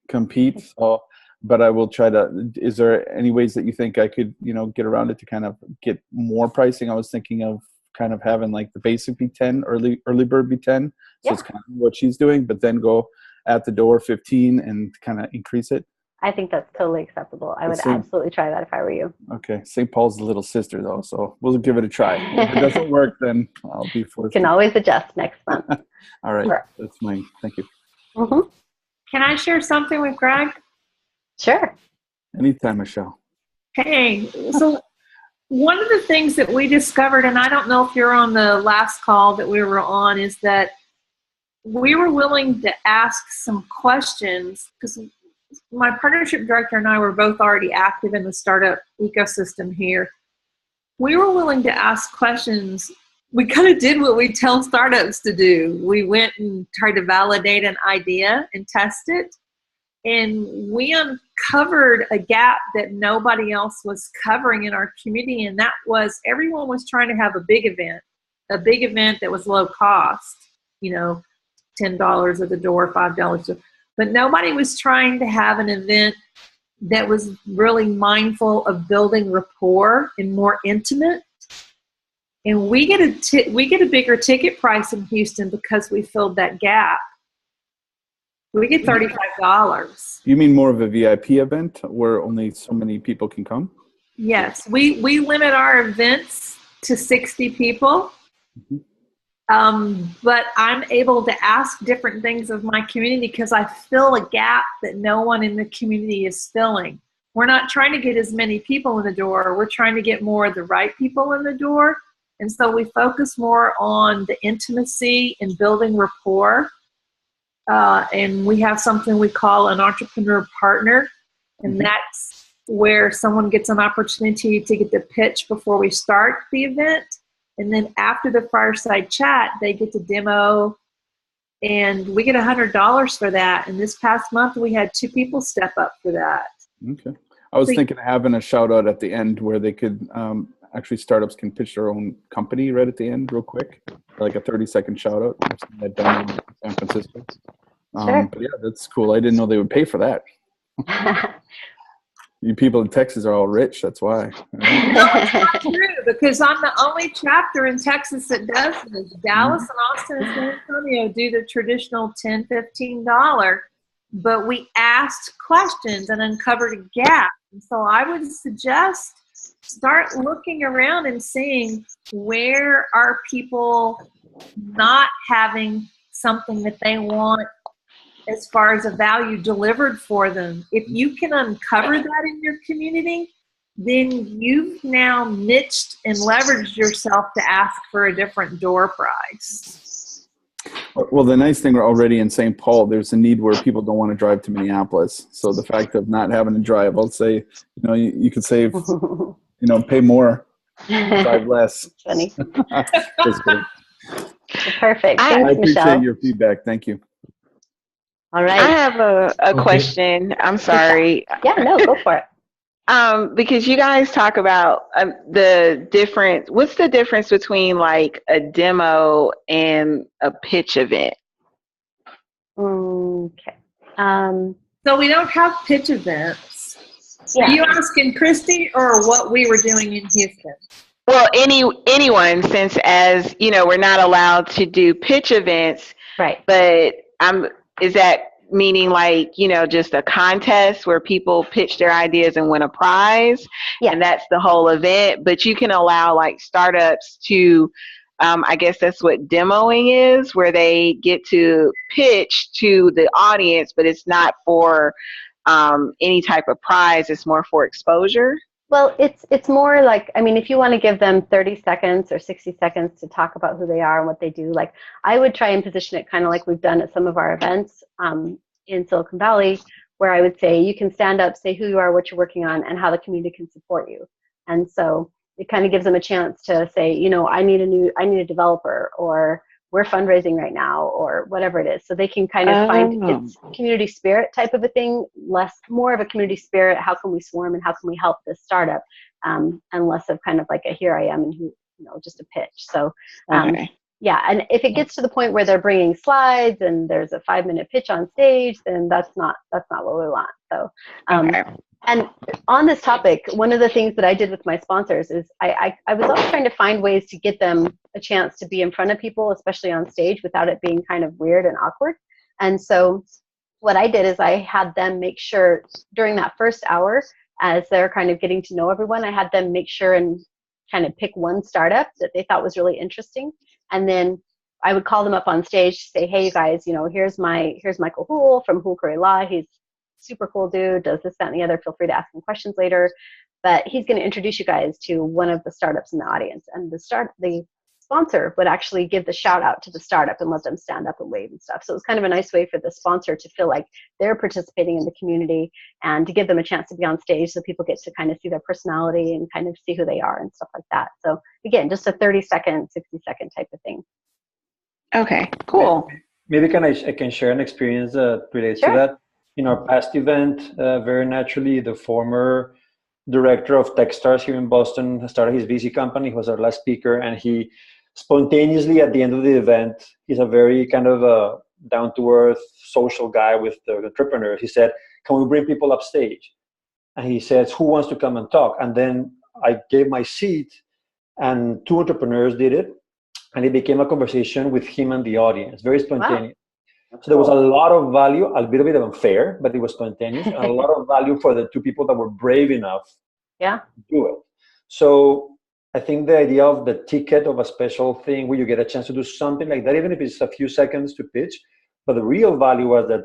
S8: compete. So, but I will try to. Is there any ways that you think I could, get around it to kind of get more pricing? I was thinking of kind of having like the basic be 10, early bird be 10. So it's kind of what she's doing, but then go at the door 15 and kind of increase it.
S1: I think that's totally acceptable. I would absolutely try that if I were you.
S8: Okay. St. Paul's the little sister though, so we'll give it a try. If it doesn't work, then I'll be forced.
S1: You can always adjust next month.
S8: All right. That's mine. Thank you.
S1: Mm-hmm.
S9: Can I share something with Greg?
S1: Sure.
S8: Anytime, Michelle.
S9: Hey, so one of the things that we discovered, and I don't know if you're on the last call that we were on, is that we were willing to ask some questions because my partnership director and I were both already active in the startup ecosystem here. We were willing to ask questions we kind of did what we tell startups to do. We went and tried to validate an idea and test it. And we uncovered a gap that nobody else was covering in our community. And that was everyone was trying to have a big event that was low cost, $10 at the door, $5. But nobody was trying to have an event that was really mindful of building rapport and more intimate. And we get a bigger ticket price in Houston because we filled that gap. We get $35.
S8: You mean more of a VIP event where only so many people can come?
S9: Yes, we limit our events to 60 people. But I'm able to ask different things of my community because I fill a gap that no one in the community is filling. We're not trying to get as many people in the door. We're trying to get more of the right people in the door. And so we focus more on the intimacy and building rapport. And we have something we call an entrepreneur partner. And that's where someone gets an opportunity to get the pitch before we start the event. And then after the fireside chat, they get to demo. And we get $100 for that. And this past month, we had 2 people step up for that.
S8: Okay. I was thinking of having a shout out at the end where they could actually startups can pitch their own company right at the end real quick, like a 30-second shout out. I've seen that done in San Francisco.
S1: Sure.
S8: But yeah, that's cool. I didn't know they would pay for that. You people in Texas are all rich. That's why.
S9: No, it's not true because I'm the only chapter in Texas that does this. Dallas and Austin and San Antonio do the traditional $10, $15, but we asked questions and uncovered a gap. And so I would suggest start looking around and seeing where are people not having something that they want as far as a value delivered for them. If you can uncover that in your community, then you've now niched and leveraged yourself to ask for a different door price.
S8: Well, the nice thing, we're already in St. Paul, there's a need where people don't want to drive to Minneapolis. So the fact of not having to drive, I'll say, you could save, pay more, drive less.
S1: Funny.
S8: That's great.
S1: Perfect.
S8: I
S1: Thanks,
S8: appreciate
S1: Michelle.
S8: your feedback. Thank you.
S1: All right.
S11: I have a question. I'm sorry.
S1: Yeah, no, go for it.
S11: Because you guys talk about the difference. What's the difference between like a demo and a pitch event?
S1: Okay.
S9: So we don't have pitch events.
S1: Yeah.
S9: Are you asking Christy or what we were doing in Houston?
S11: Well, anyone, since as we're not allowed to do pitch events,
S1: right?
S11: But is that meaning like just a contest where people pitch their ideas and win a prize, and that's the whole event? But you can allow like startups to, I guess that's what demoing is, where they get to pitch to the audience, but it's not for any type of prize. It's more for exposure.
S1: Well, it's more like, if you want to give them 30 seconds or 60 seconds to talk about who they are and what they do, like I would try and position it kind of like we've done at some of our events in Silicon Valley, where I would say you can stand up, say who you are, what you're working on, and how the community can support you. And so it kind of gives them a chance to say, I need a developer, or we're fundraising right now, or whatever it is. So they can kind of find it's community spirit type of a thing, more of a community spirit. How can we swarm and how can we help this startup? And less of kind of like a here I am and who, just a pitch. So yeah. And if it gets to the point where they're bringing slides and there's a 5-minute pitch on stage, then that's not what we want. So, and on this topic, one of the things that I did with my sponsors is I was always trying to find ways to get them a chance to be in front of people, especially on stage, without it being kind of weird and awkward. And so what I did is I had them make sure during that first hour, as they're kind of getting to know everyone, I had them make sure and kind of pick one startup that they thought was really interesting. And then I would call them up on stage to say, hey, you guys, here's Michael Hool from Hool Curry Law. He's super cool dude, does this, that, and the other. Feel free to ask him questions later. But he's going to introduce you guys to one of the startups in the audience. And the sponsor would actually give the shout out to the startup and let them stand up and wave and stuff. So it was kind of a nice way for the sponsor to feel like they're participating in the community and to give them a chance to be on stage so people get to kind of see their personality and kind of see who they are and stuff like that. So again, just a 30-second, 60-second type of thing.
S11: Okay, cool.
S6: Maybe I can share an experience that relates to that. In our past event, very naturally, the former director of Techstars here in Boston started his VC company. He was our last speaker, and he spontaneously at the end of the event, he's a very kind of a down-to-earth social guy with the entrepreneurs. He said, "Can we bring people up stage?" And he says, "Who wants to come and talk?" And then I gave my seat, and 2 entrepreneurs did it, and it became a conversation with him and the audience, very spontaneous. Wow. So there was a lot of value, a little bit unfair, but it was spontaneous, and a lot of value for the 2 people that were brave enough to do it. So I think the idea of the ticket of a special thing where you get a chance to do something like that, even if it's a few seconds to pitch, but the real value was that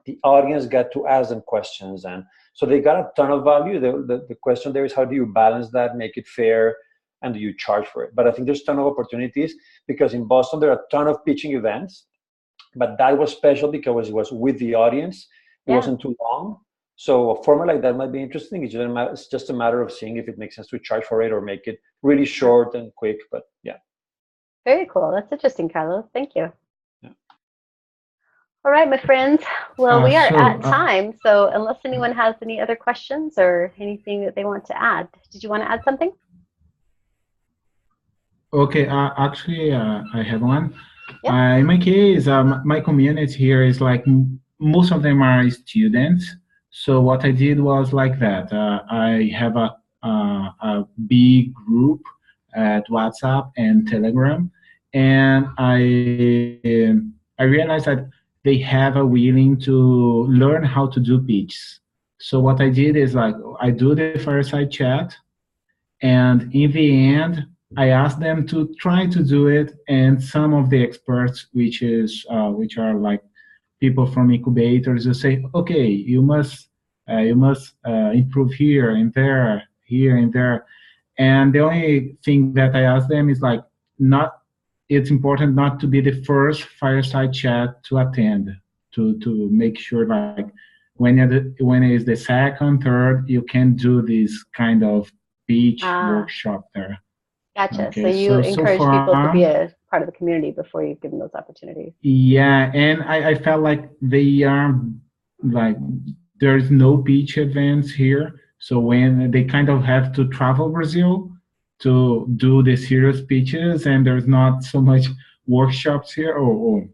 S6: the audience got to ask them questions, and so they got a ton of value. The question there is, how do you balance that, make it fair, and do you charge for it? But I think there's a ton of opportunities, because in Boston there are a ton of pitching events, but that was special because it was with the audience. It wasn't too long. So a format like that might be interesting. It's just a matter of seeing if it makes sense to charge for it or make it really short and quick. But yeah.
S1: Very cool. That's interesting, Carlos. Thank you. All right, my friends. Well, we are at time. So unless anyone has any other questions or anything that they want to add, did you want to add something?
S4: Okay, actually, I have one. In my case, my community here is like, most of them are students. So what I did was like that. I have a big group at WhatsApp and Telegram, and I realized that they have a willing to learn how to do pitches. So what I did is like, I do the fireside chat, and in the end, I asked them to try to do it, and some of the experts, which are like people from incubators, will say, okay, you must improve here and there, and the only thing that I ask them is like, it's important not to be the first fireside chat to attend, to make sure like when it is the second, third, you can do this kind of pitch workshop there.
S1: Gotcha.
S4: Okay,
S1: so you encourage people to be a part of the community before you give them those opportunities.
S4: Yeah, and I felt like they are like, there's no pitch events here. So when they kind of have to travel Brazil to do the serious pitches, and there's not so much workshops here or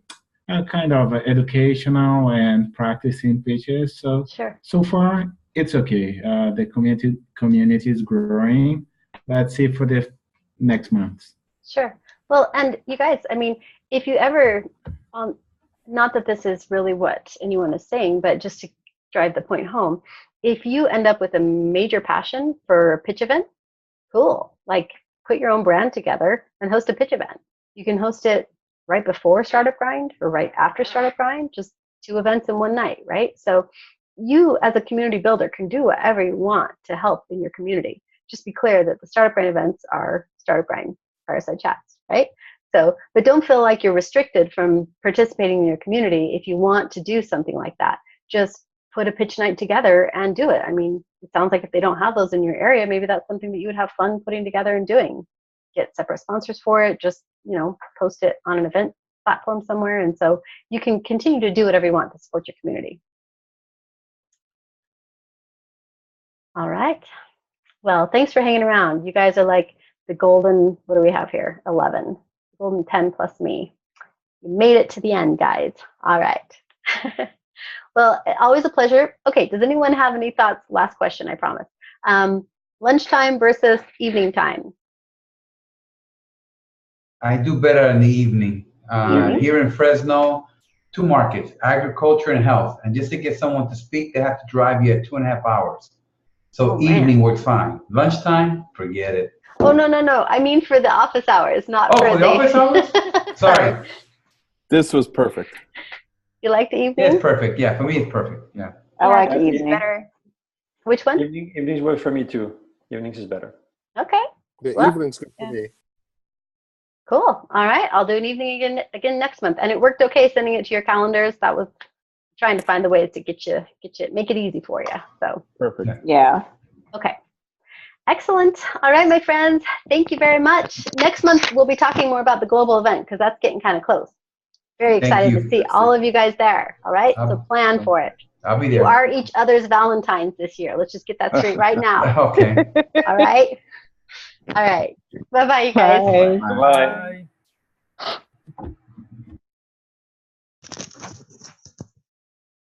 S4: kind of educational and practicing pitches. So so far it's okay. The community is growing. Let's see for the next month.
S1: Sure. Well, and you guys, I mean, if you ever, not that this is really what anyone is saying, but just to drive the point home, if you end up with a major passion for a pitch event, cool. Like, put your own brand together and host a pitch event. You can host it right before Startup Grind or right after Startup Grind, just 2 events in one night, right? So you as a community builder can do whatever you want to help in your community. Just be clear that the Startup Grind events are Startup Grind fireside chats, right? So, but don't feel like you're restricted from participating in your community if you want to do something like that. Just put a pitch night together and do it. I mean, it sounds like if they don't have those in your area, maybe that's something that you would have fun putting together and doing. Get separate sponsors for it, just, post it on an event platform somewhere. And so you can continue to do whatever you want to support your community. All right. Well, thanks for hanging around. You guys are like the golden, what do we have here? 11. Golden 10 plus me. You made it to the end, guys. All right. Well, always a pleasure. Okay, does anyone have any thoughts? Last question, I promise. Lunchtime versus evening time.
S7: I do better in the evening. Here in Fresno, 2 markets, agriculture and health. And just to get someone to speak, they have to drive you at 2.5 hours. So evening works fine. Lunchtime, forget it.
S1: Oh, no. I mean for the office hours, not for
S7: the office hours? Sorry.
S8: This was perfect.
S1: You like the evening?
S7: Yeah, it's perfect. Yeah, for me, it's perfect. Yeah.
S11: I like the evening.
S1: Better. Which one?
S6: Evenings work for me too. Evenings is better.
S1: Okay.
S12: The evening's good for me.
S1: Cool. All right. I'll do an evening again next month. And it worked okay sending it to your calendars. That was trying to find the ways to make it easy for you. So
S8: perfect.
S11: Yeah.
S1: Okay. Excellent. All right, my friends. Thank you very much. Next month we'll be talking more about the global event because that's getting kind of close. Very excited to see all of you guys there. All right. So plan for it.
S7: I'll be there.
S1: You are each other's Valentines this year. Let's just get that straight right now.
S7: Okay.
S1: All right. All right. Bye-bye, you guys.
S11: Bye.
S6: Bye.